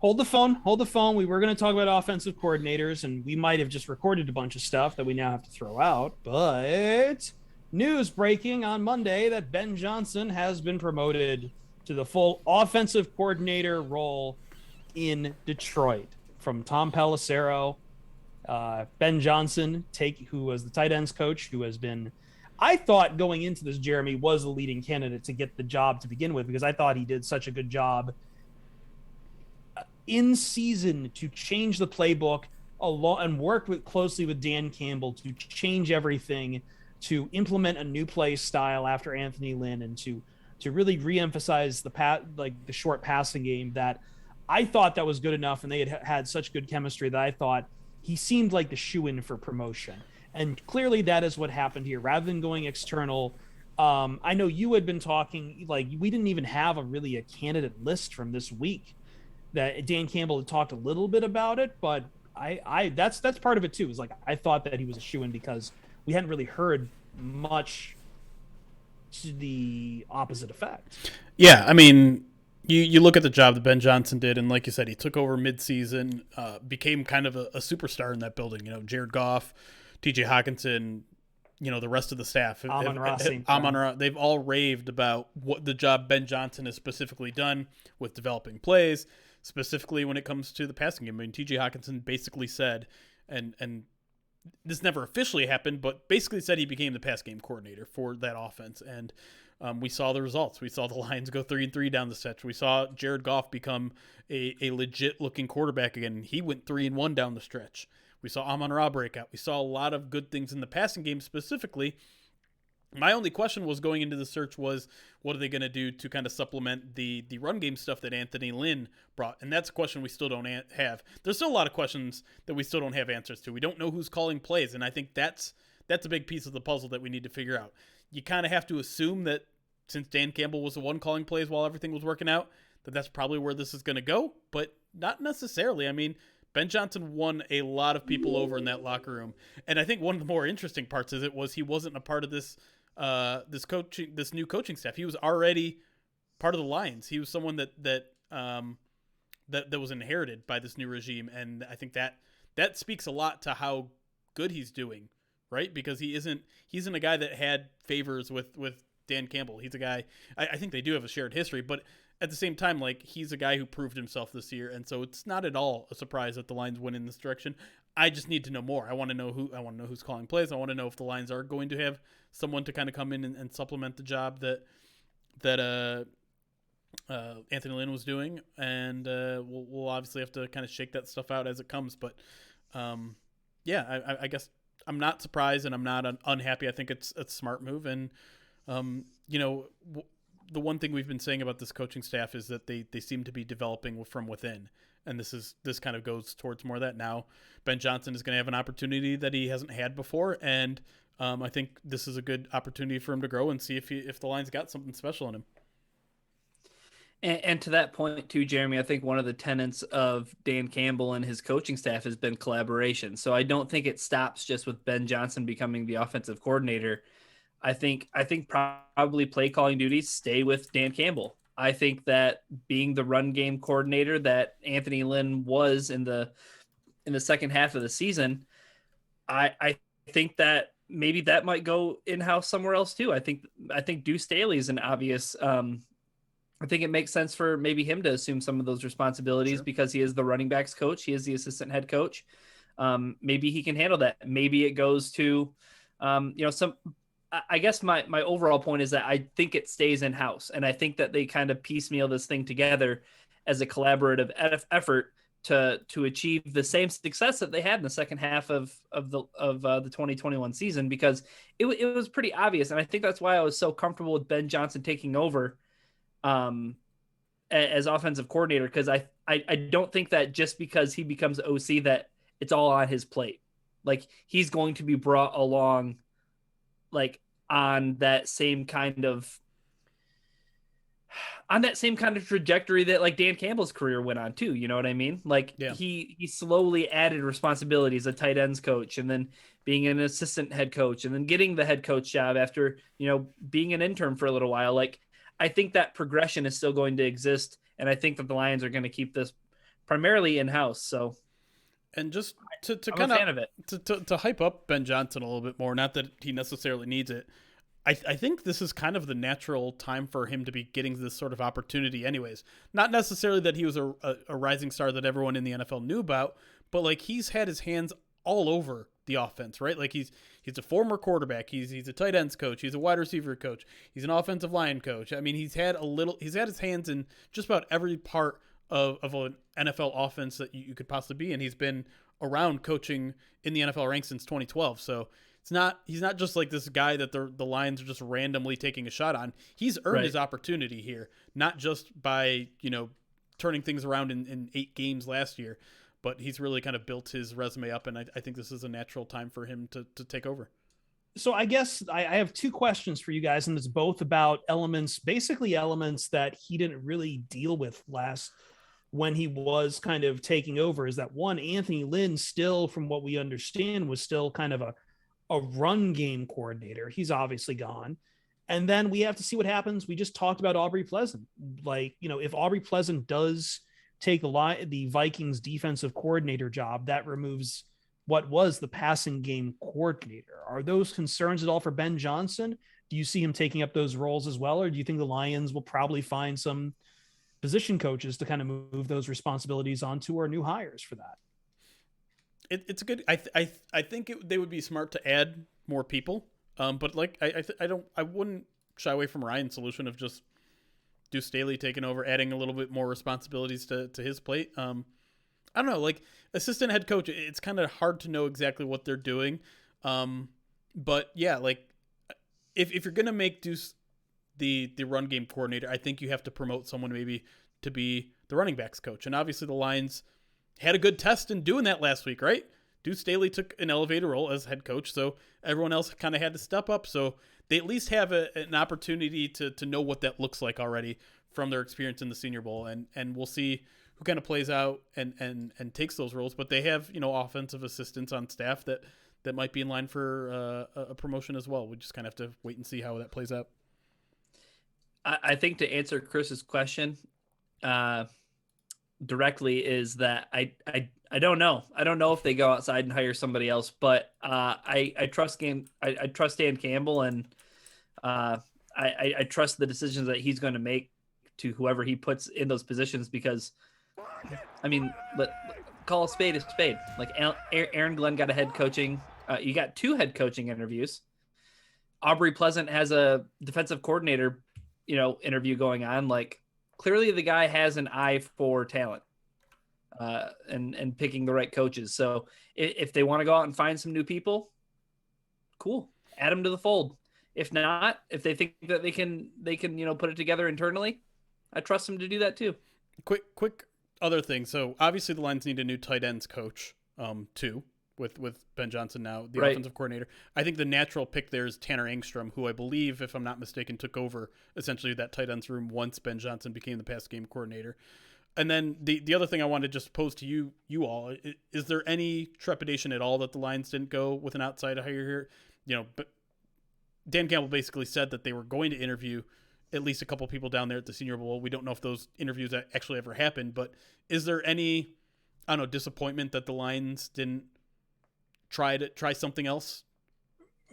Hold the phone. Hold the phone. We were going to talk about offensive coordinators, and we might have just recorded a bunch of stuff that we now have to throw out. But news breaking on Monday that Ben Johnson has been promoted to the full offensive coordinator role in Detroit from Tom Pelissero. Ben Johnson, who was the tight ends coach, who has been, I thought going into this, Jeremy was the leading candidate to get the job to begin with because I thought he did such a good job in season to change the playbook a lot and work closely with Dan Campbell to change everything, to implement a new play style after Anthony Lynn, and to really reemphasize the short passing game that I thought that was good enough, and they had such good chemistry that I thought he seemed like the shoe in for promotion. And clearly that is what happened here. Rather than going external, I know you had been talking, like, we didn't even have a candidate list from this week that Dan Campbell had talked a little bit about it, but I that's part of it too. Is like I thought that he was a shoe in because we hadn't really heard much to the opposite effect. Yeah, I mean, you look at the job that Ben Johnson did, and like you said, he took over midseason, became kind of a superstar in that building. You know, Jared Goff, T.J. Hawkinson, the rest of the staff, Amon-Ra St. Brown. Amon-Ra, they've all raved about what the job Ben Johnson has specifically done with developing plays, specifically when it comes to the passing game. I mean, T.J. Hawkinson basically said, and this never officially happened, but basically said he became the pass game coordinator for that offense. And we saw the results. We saw the Lions go 3-3 down the stretch. We saw Jared Goff become a legit looking quarterback again. He went 3-1 down the stretch. We saw Amon-Ra break out. We saw a lot of good things in the passing game specifically. My only question was going into the search was, what are they going to do to kind of supplement the run game stuff that Anthony Lynn brought? And that's a question we still don't have. There's still a lot of questions that we still don't have answers to. We don't know who's calling plays, and I think that's a big piece of the puzzle that we need to figure out. You kind of have to assume that since Dan Campbell was the one calling plays while everything was working out, that's probably where this is going to go, but not necessarily. I mean, Ben Johnson won a lot of people over in that locker room, and I think one of the more interesting parts of it was he wasn't a part of this this new coaching staff. He was already part of the Lions. He was someone that was inherited by this new regime, and I think that speaks a lot to how good he's doing, right? Because he isn't a guy that had favors with Dan Campbell. He's a guy, I think they do have a shared history, but at the same time, like, he's a guy who proved himself this year, and so it's not at all a surprise that the Lions went in this direction. I just need to know more. I want to know who's calling plays. I want to know if the Lions are going to have someone to kind of come in and supplement the job that Anthony Lynn was doing, and we'll obviously have to kind of shake that stuff out as it comes. But I guess I'm not surprised and I'm not unhappy. I think it's a smart move, and the one thing we've been saying about this coaching staff is that they seem to be developing from within. And this kind of goes towards more of that now. Ben Johnson is going to have an opportunity that he hasn't had before, and I think this is a good opportunity for him to grow and see if the Lions got something special in him. And to that point too, Jeremy, I think one of the tenets of Dan Campbell and his coaching staff has been collaboration. So I don't think it stops just with Ben Johnson becoming the offensive coordinator. I think probably play calling duties stay with Dan Campbell. I think that being the run game coordinator that Anthony Lynn was in the second half of the season, I think that maybe that might go in-house somewhere else too. I think Deuce Staley is an obvious. I think it makes sense for maybe him to assume some of those responsibilities. Sure. Because he is the running backs coach. He is the assistant head coach. Maybe he can handle that. Maybe it goes to, I guess my overall point is that I think it stays in house, and I think that they kind of piecemeal this thing together as a collaborative effort to achieve the same success that they had in the second half of the 2021 season, because it was pretty obvious, and I think that's why I was so comfortable with Ben Johnson taking over as offensive coordinator, because I don't think that just because he becomes OC that it's all on his plate. Like, he's going to be brought along like on that same kind of trajectory that like Dan Campbell's career went on too. You know what I mean? Like, yeah. He slowly added responsibilities, a tight ends coach, and then being an assistant head coach, and then getting the head coach job after, being an intern for a little while. Like, I think that progression is still going to exist. And I think that the Lions are going to keep this primarily in house. So, And just to I'm kind a fan of it. to hype up Ben Johnson a little bit more, not that he necessarily needs it. I think this is kind of the natural time for him to be getting this sort of opportunity anyways. Not necessarily that he was a rising star that everyone in the NFL knew about, but like he's had his hands all over the offense, right? Like he's a former quarterback, he's a tight ends coach, he's a wide receiver coach, he's an offensive line coach. I mean, he's had his hands in just about every part of an NFL offense that you could possibly be, and he's been around coaching in the NFL ranks since 2012. So he's not just like this guy that the Lions are just randomly taking a shot on. He's earned his opportunity here, not just by, turning things around in 8 games last year, but he's really kind of built his resume up, and I think this is a natural time for him to take over. So I guess I have 2 questions for you guys, and it's both about basically elements that he didn't really deal with last when he was kind of taking over. Is that one, Anthony Lynn still, from what we understand, was still kind of a run game coordinator. He's obviously gone. And then we have to see what happens. We just talked about Aubrey Pleasant. Like, if Aubrey Pleasant does take the Vikings defensive coordinator job, that removes what was the passing game coordinator. Are those concerns at all for Ben Johnson? Do you see him taking up those roles as well? Or do you think the Lions will probably find some position coaches to kind of move those responsibilities onto, or new hires for that? It's a good. I think they would be smart to add more people. But like I wouldn't shy away from Ryan's solution of just Deuce Staley taking over, adding a little bit more responsibilities to his plate. I don't know, like assistant head coach, it's kind of hard to know exactly what they're doing. But yeah, like if you're gonna make Deuce the run game coordinator, I think you have to promote someone maybe to be the running backs coach. And obviously the Lions had a good test in doing that last week, right? Deuce Staley took an elevator role as head coach, so everyone else kind of had to step up. So they at least have an opportunity to know what that looks like already from their experience in the Senior Bowl, and we'll see who kind of plays out and takes those roles. But they have offensive assistants on staff that might be in line for a promotion as well. We just kind of have to wait and see how that plays out. I think to answer Chris's question directly is that I don't know. I don't know if they go outside and hire somebody else, but I trust I trust Dan Campbell, and I trust the decisions that he's going to make to whoever he puts in those positions, because I mean, call a spade a spade. Like Aaron Glenn got a head coaching. You got 2 head coaching interviews. Aubrey Pleasant has a defensive coordinator, interview going on. Like, clearly the guy has an eye for talent and picking the right coaches. So if they want to go out and find some new people, cool, add them to the fold. If not, if they think that they can put it together internally, I trust them to do that too. Quick other thing. So obviously the Lions need a new tight ends coach too, with Ben Johnson now the offensive coordinator. I think the natural pick there is Tanner Engstrom, who I believe, if I'm not mistaken, took over essentially that tight ends room once Ben Johnson became the pass game coordinator. And then the other thing I wanted to just pose to you all, is there any trepidation at all that the Lions didn't go with an outside hire here? But Dan Campbell basically said that they were going to interview at least a couple people down there at the Senior Bowl. We don't know if those interviews actually ever happened, but is there any, disappointment that the Lions didn't try something else?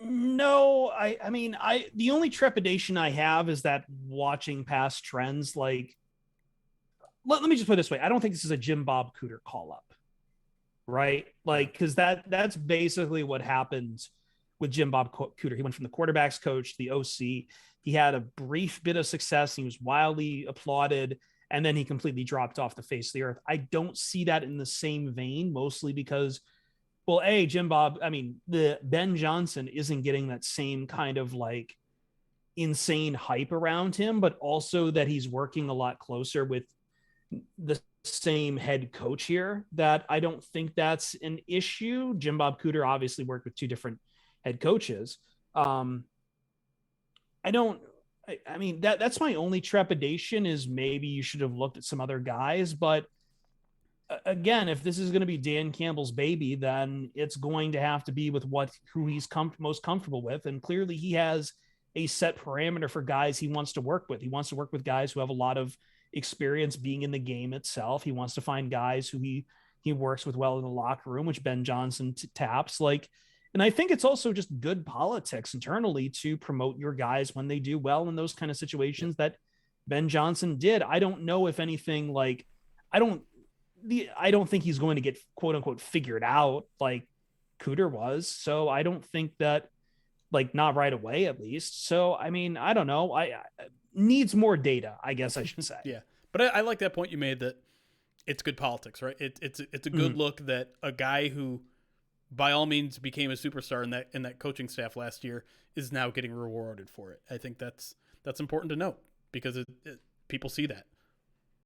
No, I mean, the only trepidation I have is that watching past trends, like, let me just put it this way. I don't think this is a Jim Bob Cooter call up, right? Like, because that's basically what happened with Jim Bob Cooter. He went from the quarterbacks coach to the OC. He had a brief bit of success. He was wildly applauded, and then he completely dropped off the face of the earth. I don't see that in the same vein, mostly because, well, the Ben Johnson isn't getting that same kind of like insane hype around him, but also that he's working a lot closer with the same head coach here, that I don't think that's an issue. Jim Bob Cooter obviously worked with 2 different head coaches. I mean, that's my only trepidation, is maybe you should have looked at some other guys. But again, if this is going to be Dan Campbell's baby, then it's going to have to be with who he's most comfortable with. And clearly he has a set parameter for guys he wants to work with. He wants to work with guys who have a lot of experience being in the game itself. He wants to find guys who he works with well in the locker room, which Ben Johnson taps. Like, and I think it's also just good politics internally to promote your guys when they do well in those kind of situations that Ben Johnson did. I don't know if anything like I don't think he's going to get quote unquote figured out like Cooter was. So I don't think that, like, not right away at least. So I mean, I don't know. I needs more data, I guess I should say. Yeah, but I like that point you made that it's good politics, right? It's a good look that a guy who, by all means, became a superstar in that coaching staff last year is now getting rewarded for it. I think that's important to note because people see that.